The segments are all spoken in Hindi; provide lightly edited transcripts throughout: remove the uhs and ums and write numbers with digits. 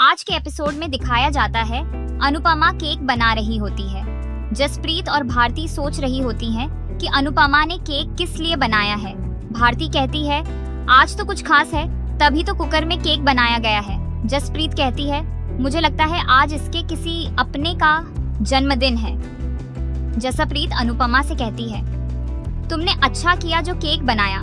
आज के एपिसोड में दिखाया जाता है अनुपमा केक बना रही होती है। जसप्रीत और भारती सोच रही होती हैं कि अनुपमा ने केक किस लिए बनाया है। भारती कहती है आज तो कुछ खास है, तभी तो कुकर में केक बनाया गया है। जसप्रीत कहती है मुझे लगता है आज इसके किसी अपने का जन्मदिन है। जसप्रीत अनुपमा से कहती है तुमने अच्छा किया जो केक बनाया,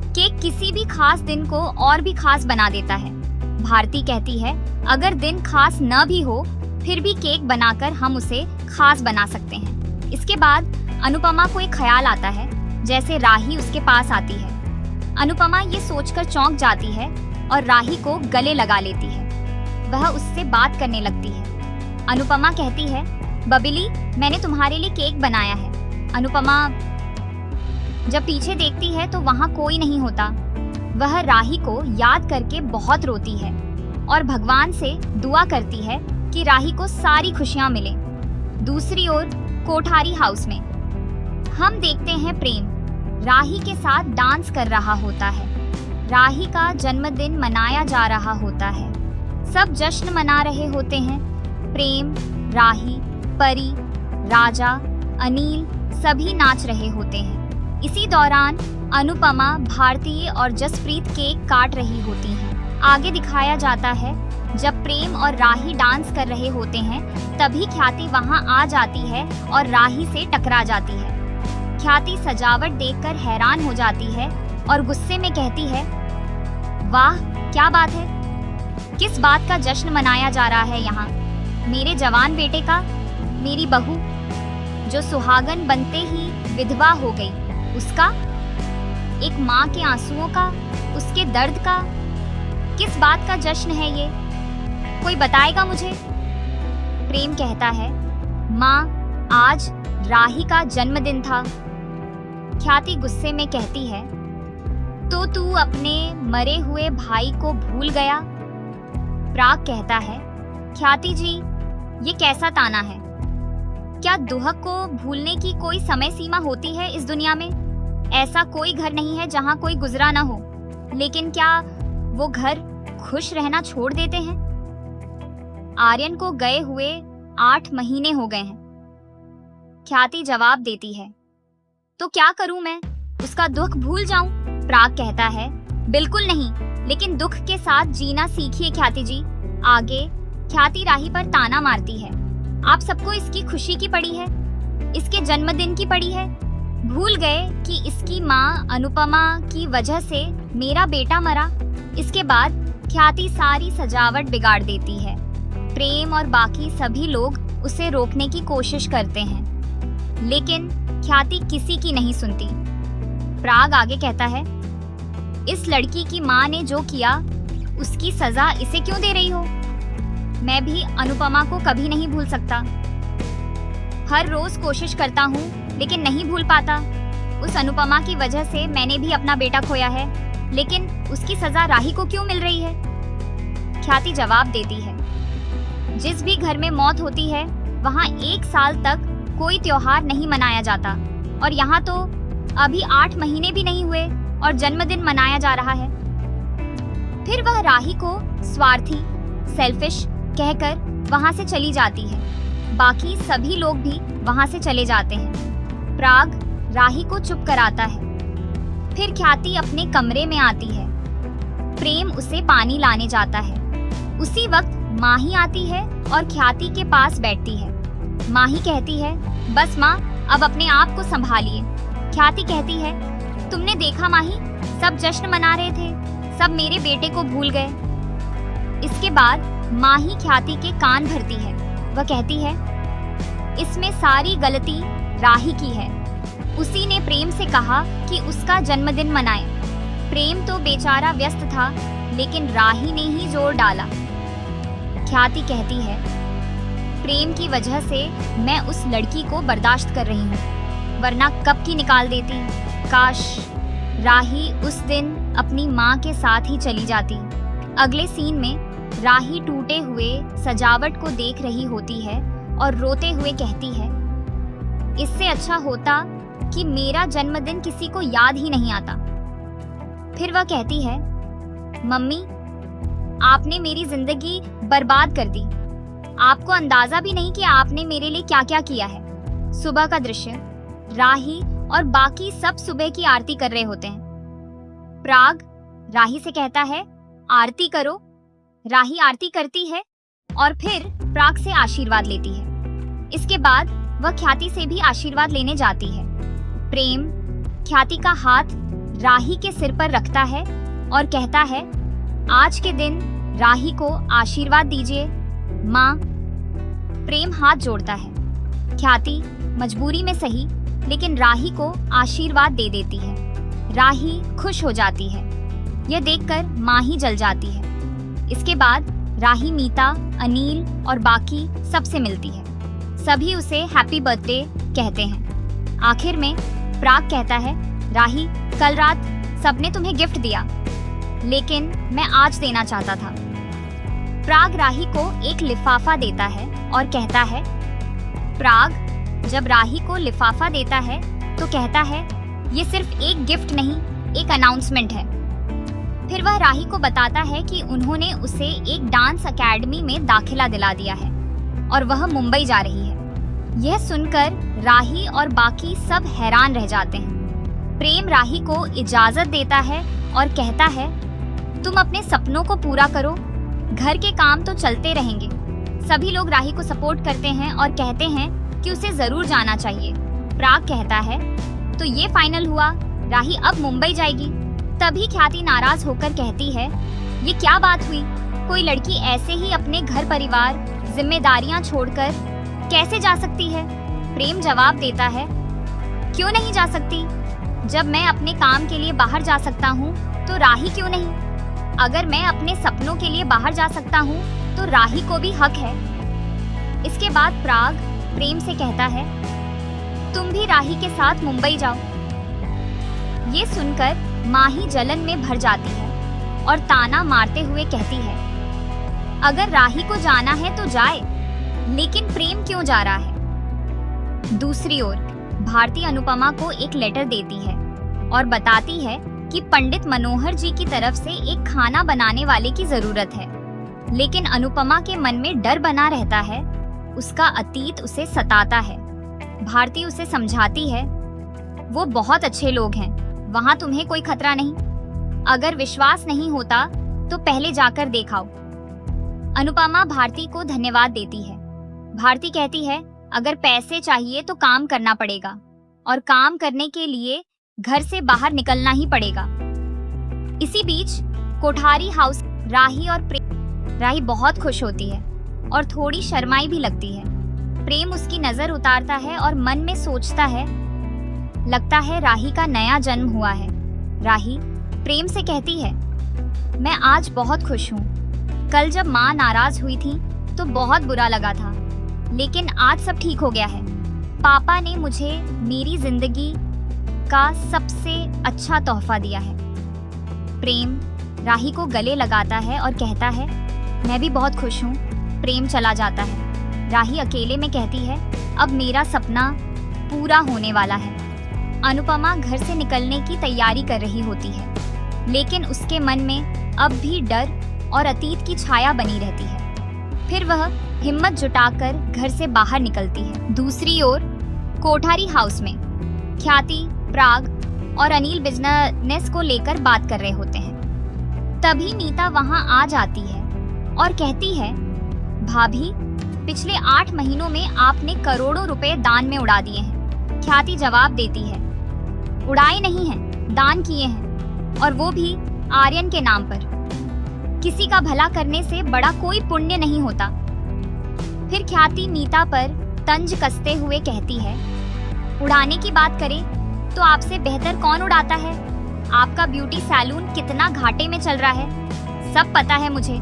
केक किसी भी खास दिन को और भी खास बना देता है। भारती कहती है अगर दिन खास न भी हो फिर भी केक बनाकर हम उसे खास बना सकते हैं। इसके बाद अनुपमा को एक ख्याल आता है जैसे राही उसके पास आती है। अनुपमा ये सोचकर चौंक जाती है और राही को गले लगा लेती है। वह उससे बात करने लगती है। अनुपमा कहती है बबिली, मैंने तुम्हारे लिए केक बनाया है। अनुपमा जब पीछे देखती है तो वहाँ कोई नहीं होता। वह राही को याद करके बहुत रोती है और भगवान से दुआ करती है कि राही को सारी खुशियां मिले। दूसरी ओर कोठारी हाउस में हम देखते हैं प्रेम राही के साथ डांस कर रहा होता है। राही का जन्मदिन मनाया जा रहा होता है। सब जश्न मना रहे होते हैं। प्रेम, राही, परी, राजा, अनिल सभी नाच रहे होते हैं। इसी दौरान अनुपमा, भारती और जसप्रीत केक काट रही होती हैं। आगे दिखाया जाता है जब प्रेम और राही डांस कर रहे होते हैं तभी ख्याति वहां आ जाती है और राही से टकरा जाती है। ख्याति सजावट देखकर हैरान हो जाती है और गुस्से में कहती है वाह क्या बात है, किस बात का जश्न मनाया जा रहा है यहाँ? मेरे जवान बेटे का, मेरी बहू जो सुहागन बनते ही विधवा हो गई, उसका, एक माँ के आंसुओं का, उसके दर्द का, किस बात का जश्न है ये? कोई बताएगा मुझे? प्रेम कहता है माँ, आज राही का जन्मदिन था। ख्याति गुस्से में कहती है तो तू अपने मरे हुए भाई को भूल गया? प्राग कहता है ख्याति जी, ये कैसा ताना है? क्या दुहक को भूलने की कोई समय सीमा होती है इस दुनिया में? ऐसा कोई घर नहीं है जहाँ कोई गुजरा ना हो, लेकिन क्या वो घर खुश रहना छोड़ देते हैं? आर्यन को गए हुए 8 महीने हो गए हैं। ख्याति जवाब देती है तो क्या करूं मैं, उसका दुख भूल जाऊं? प्राग कहता है बिल्कुल नहीं, लेकिन दुख के साथ जीना सीखिए ख्याति जी। आगे ख्याति राही पर ताना मारती है आप सबको इसकी खुशी की पड़ी है, इसके जन्मदिन की पड़ी है। भूल गए कि इसकी माँ अनुपमा की वजह से मेरा बेटा मरा। इसके बाद ख्याति सारी सजावट बिगाड़ देती है। प्रेम और बाकी सभी लोग उसे रोकने की कोशिश करते हैं, लेकिन ख्याति किसी की नहीं सुनती। प्राग आगे कहता है इस लड़की की माँ ने जो किया उसकी सजा इसे क्यों दे रही हो? मैं भी अनुपमा को कभी नहीं भूल सकता। हर रोज कोशिश करता हूँ लेकिन नहीं भूल पाता। उस अनुपमा की वजह से मैंने भी अपना बेटा खोया है, लेकिन उसकी सजा राही को क्यों मिल रही है? ख्याति जवाब देती है जिस भी घर में मौत होती है वहाँ 1 साल तक कोई त्योहार नहीं मनाया जाता, और यहाँ तो अभी 8 महीने भी नहीं हुए और जन्मदिन मनाया जा रहा है। फिर वह राही को स्वार्थी, सेल्फिश कहकर वहाँ से चली जाती है। बाकी सभी लोग भी वहाँ से चले जाते हैं। प्राग राही को चुप कराता है। फिर ख्याति अपने कमरे में आती है। प्रेम उसे पानी लाने जाता है। उसी वक्त माही आती है और ख्याति के पास बैठती है। माही कहती है बस माँ, अब अपने आप को संभालिए। ख्याति कहती है तुमने देखा माही, सब जश्न मना रहे थे, सब मेरे बेटे को भूल गए। इसके बाद माही ख्याति के कान भरती है। वह कहती है इसमें सारी गलती राही की है। उसी ने प्रेम से कहा कि उसका जन्मदिन मनाए। प्रेम तो बेचारा व्यस्त था, लेकिन राही ने ही जोर डाला। ख्याति कहती है प्रेम की वजह से मैं उस लड़की को बर्दाश्त कर रही हूँ, वरना कब की निकाल देती। काश राही उस दिन अपनी माँ के साथ ही चली जाती। अगले सीन में राही टूटे हुए सजावट को देख रही होती है और रोते हुए कहती है इससे अच्छा होता कि मेरा जन्मदिन किसी को याद ही नहीं आता। फिर वह कहती है मम्मी, आपने मेरी जिंदगी बर्बाद कर दी। आपको अंदाजा भी नहीं कि आपने मेरे लिए क्या क्या किया है। सुबह का दृश्य, राही और बाकी सब सुबह की आरती कर रहे होते हैं। प्राग राही से कहता है, आरती करो। राही आरती करती है और फिर प्राग से आशीर्वाद लेती है। इसके बाद वह ख्याति से भी आशीर्वाद लेने जाती है। प्रेम ख्याति का हाथ राही के सिर पर रखता है और कहता है, आज के दिन राही को आशीर्वाद दीजिए माँ। प्रेम हाथ जोड़ता है। ख्याति मजबूरी में सही लेकिन राही को आशीर्वाद दे देती है। राही खुश हो जाती है। यह देखकर माँ ही जल जाती है। इसके बाद राही मीता, अनिल और बाकी सबसे मिलती है। सभी उसे हैप्पी बर्थडे कहते हैं। आखिर में प्राग कहता है, राही कल रात सबने तुम्हें गिफ्ट दिया लेकिन मैं आज देना चाहता था। प्राग राही को एक लिफाफा देता है और कहता है, प्राग जब राही को लिफाफा देता है तो कहता है, ये सिर्फ एक गिफ्ट नहीं, एक अनाउंसमेंट है। फिर वह राही को बताता है कि उन्होंने उसे एक डांस एकेडमी में दाखिला दिला दिया है और वह मुंबई जा रही है। यह सुनकर राही और बाकी सब हैरान रह जाते हैं। प्रेम राही को इजाजत देता है और कहता है, तुम अपने सपनों को पूरा करो, घर के काम तो चलते रहेंगे। सभी लोग राही को सपोर्ट करते हैं और कहते हैं कि उसे जरूर जाना चाहिए। प्राग कहता है, तो ये फाइनल हुआ, राही अब मुंबई जाएगी। तभी ख्याति नाराज होकर कहती है, ये क्या बात हुई? कोई लड़की ऐसे ही अपने घर परिवार जिम्मेदारियां छोड़कर कैसे जा सकती है? प्रेम जवाब देता है, क्यों नहीं जा सकती? जब मैं अपने काम के लिए बाहर जा सकता हूँ तो राही क्यों नहीं? अगर मैं अपने सपनों के लिए बाहर जा सकता हूँ तो राही को भी हक है। इसके बाद प्राग प्रेम से कहता है, तुम भी राही के साथ मुंबई जाओ। ये सुनकर माँ ही जलन में भर जाती है और ताना मारते हुए कहती है, अगर राही को जाना है तो जाए, लेकिन प्रेम क्यों जा रहा है? दूसरी ओर भारती अनुपमा को एक लेटर देती है और बताती है कि पंडित मनोहर जी की तरफ से एक खाना बनाने वाले की जरूरत है। लेकिन अनुपमा के मन में डर बना रहता है, उसका अतीत उसे सताता है। भारती उसे समझाती है, वो बहुत अच्छे लोग हैं, वहां तुम्हें कोई खतरा नहीं। अगर विश्वास नहीं होता तो पहले जाकर देखाओ। अनुपमा भारती को धन्यवाद देती है। भारती कहती है, अगर पैसे चाहिए तो काम करना पड़ेगा और काम करने के लिए घर से बाहर निकलना ही पड़ेगा। इसी बीच कोठारी हाउस राही और राही बहुत खुश होती है और थोड़ी शर्माई भी लगती है। प्रेम उसकी नजर उतारता है और मन में सोचता है, लगता है राही का नया जन्म हुआ है। राही प्रेम से कहती है, मैं आज बहुत खुश हूँ। कल जब माँ नाराज हुई थी तो बहुत बुरा लगा था, लेकिन आज सब ठीक हो गया है। पापा ने मुझे मेरी जिंदगी का सबसे अच्छा तोहफा दिया है। प्रेम राही को गले लगाता है और कहता है, मैं भी बहुत खुश हूँ। प्रेम चला जाता है। राही अकेले में कहती है, अब मेरा सपना पूरा होने वाला है। अनुपमा घर से निकलने की तैयारी कर रही होती है, लेकिन उसके मन में अब भी डर और अतीत की छाया बनी रहती है। फिर वह हिम्मत जुटाकर घर से बाहर निकलती है। दूसरी ओर कोठारी हाउस में ख्याति, प्राग और अनिल बिजनेस को लेकर बात कर रहे होते हैं। तभी मीता वहां आ जाती है और कहती है, भाभी पिछले 8 महीनों में आपने करोड़ों रुपए दान में उड़ा दिए हैं। ख्याति जवाब देती है, उड़ाए नहीं हैं, दान किए हैं, और वो भी आर्यन के नाम पर। किसी का भला करने से बड़ा कोई पुण्य नहीं होता। फिर ख्याति मीता पर तंज कसते हुए कहती है, उड़ाने की बात करें तो आपसे बेहतर कौन उड़ाता है? आपका ब्यूटी सैलून कितना घाटे में चल रहा है, सब पता है मुझे।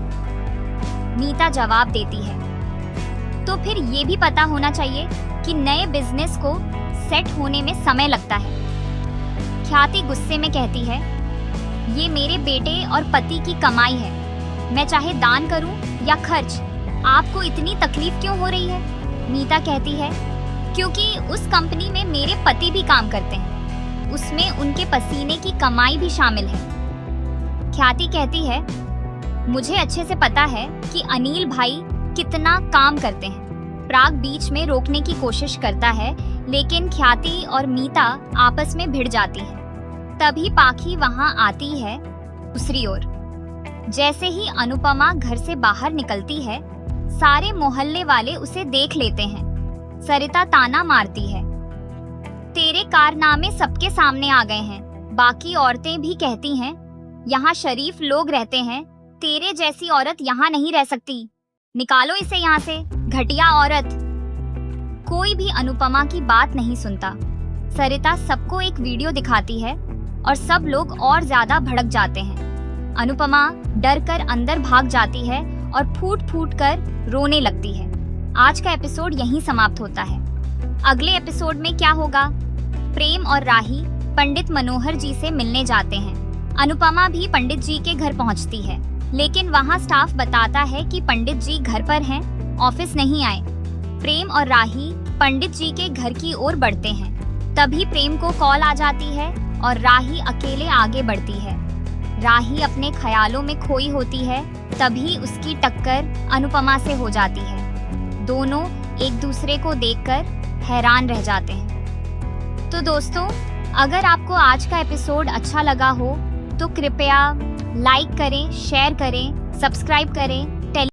मीता जवाब देती है, तो फिर ये भी पता होना चाहिए कि नए बिजनेस को सेट होने में समय लगता है। ख्याति गुस्से में कहती है, ये मेरे बेटे और पति की कमाई है, मैं चाहे दान करूं या खर्च, आपको इतनी तकलीफ क्यों हो रही है? मीता कहती है, क्योंकि उस कंपनी में मेरे पति भी काम करते हैं, उसमें उनके पसीने की कमाई भी शामिल है। ख्याति कहती है, मुझे अच्छे से पता है कि अनिल भाई कितना काम करते हैं। प्राग बीच में रोकने की कोशिश करता है, लेकिन ख्याति और मीता आपस में भिड़ जाती हैं। तभी पाखी वहां आती है। दूसरी ओर जैसे ही अनुपमा घर से बाहर निकलती है, सारे मोहल्ले वाले उसे देख लेते हैं। सरिता ताना मारती है, तेरे कारनामे सबके सामने आ गए हैं। बाकी औरतें भी कहती हैं, यहाँ शरीफ लोग रहते हैं, तेरे जैसी औरत यहाँ नहीं रह सकती, निकालो इसे यहाँ से, घटिया औरत। कोई भी अनुपमा की बात नहीं सुनता। सरिता सबको एक वीडियो दिखाती है और सब लोग और ज्यादा भड़क जाते हैं। अनुपमा डर कर अंदर भाग जाती है और फूट फूट कर रोने लगती है। आज का एपिसोड यहीं समाप्त होता है। अगले एपिसोड में क्या होगा? प्रेम और राही पंडित मनोहर जी से मिलने जाते हैं। अनुपमा भी पंडित जी के घर पहुंचती है, लेकिन वहां स्टाफ बताता है कि पंडित जी घर पर हैं, ऑफिस नहीं आए। प्रेम और राही पंडित जी के घर की ओर बढ़ते हैं। तभी प्रेम को कॉल आ जाती है और राही अकेले आगे बढ़ती है। राही अपने ख्यालों में खोई होती है, तभी उसकी टक्कर अनुपमा से हो जाती है। दोनों एक दूसरे को देखकर हैरान रह जाते हैं। तो दोस्तों, अगर आपको आज का एपिसोड अच्छा लगा हो तो कृपया लाइक करें, शेयर करें, सब्सक्राइब करें